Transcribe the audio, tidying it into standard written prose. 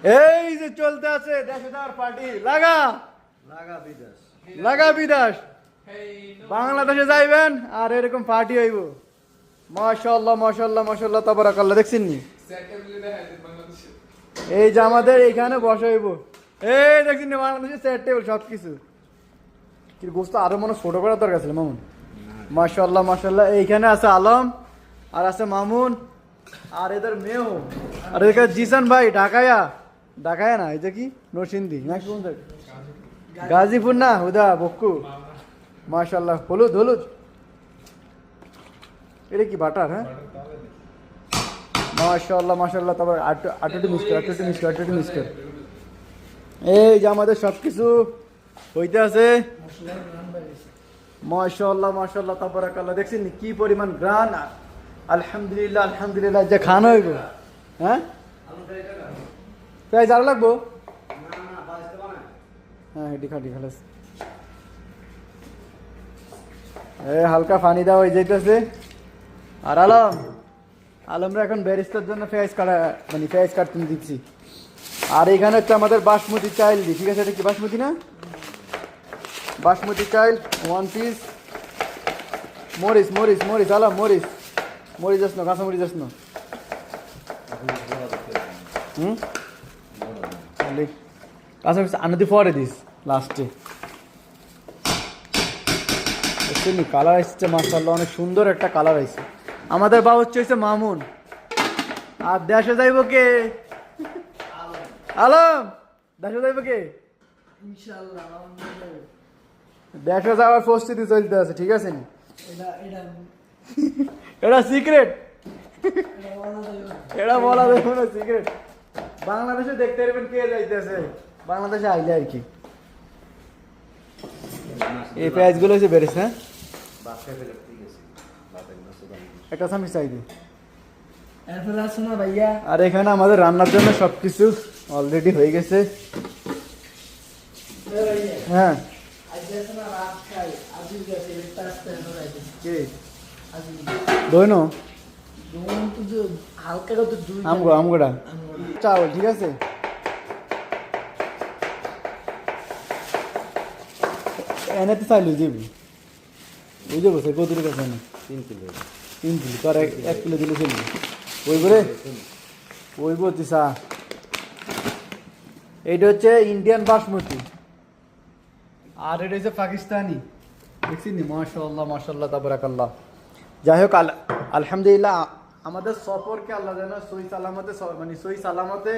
এই যে চলতে আছে দেশদার পার্টি লাগা লাগা বিদেশ লাগা বিদেশ বাংলাদেশে যাইবেন আর এরকম পার্টি হইব মাশাআল্লাহ মাশাআল্লাহ মাশাআল্লাহ তাবারাকাল্লাহ দেখছেন নি এই যে আমাদের এইখানে বসা হইব এই দেখছেন নি বাংলাদেশে সেট টেবিল সবকিছু কি গোস্ত আরো মনে ছোট করার দরকার ছিল মামুন মাশাআল্লাহ মাশাআল্লাহ এইখানে আছে আলম আর আছে মামুন আর এদের মেয়েও আর এদিকে জিসান ভাই ঢাকায়া না এটা কি নরসিংদী না কোন জায়গা গাজীপুর না হুদা বক্কু মাশাআল্লাহ হলুদ হলুদ এটা কি বাটার হ্যাঁ মাশাআল্লাহ মাশাআল্লাহ তারপর আটটি মিস কর এই যে আমাদের সবকিছু হইতে আছে মাশাআল্লাহ মাশাআল্লাহ তাবারাকাল্লাহ দেখছেন কি পরিমাণ গ্রান আলহামদুলিল্লাহ আলহামদুলিল্লাহ যে খানা হইব হ্যাঁ প্রায় আরো লাগবো হ্যাঁ হেডি খাটি খালাস হালকা পানি দেওয়া হয়ে যাইতেছে আর আলমরা এখন ব্যারিস্টার জন্য পেঁয়াজ কাটতে দিচ্ছি আর এখানে হচ্ছে আমাদের বাসমতি চাইল দি ঠিক আছে এটা কি বাসমতি না বাসমতি চাইল 1 পিস মরিচ আলম মরিচ আসনো কাঁচা মরিচ আসনো কাঁচা মরিচ আনতে পরে দিস লাস্টে কালার আসছে মাশাআল্লাহ অনেক সুন্দর একটা কালার আসছে আমাদের বাবুর্চি হচ্ছে মামুন আর দেশে যাইব কে আলম দেশে যাইব কে ইনশাআল্লাহ দেশে যাওয়ার প্রস্তুতি চলতে আছে ঠিক আছে এটা সিক্রেট এটা বলা যাবে না সিক্রেট বাংলাদেশে দেখতে পারবেন কে যাইতেছে বাংলাদেশে আইলে আর কি এই পেঁয়াজ গুলো হচ্ছে বেড়েছে হ্যাঁ একটা সামি চাই দিই আর এখানে আমাদের রান্নার জন্য সবকিছু অলরেডি হয়ে গেছে হ্যাঁ দইনো আমগোড়া চাউল ঠিক আছে এনে তো চাইল বুঝবো সে কত টাকা না 3 কিলো তোর 1 কিলো দিলে চলবে ওই বলছি চা এইটা হচ্ছে ইন্ডিয়ান বাসমতি আর এটা হচ্ছে পাকিস্তানি দেখছি নি মাশাআল্লাহ মাশাআল্লাহ তাবারাকাল্লাহ যাই হোক আলহামদুলিল্লাহ আমাদের সফরকে আল্লাহ যেন সহি সালামতে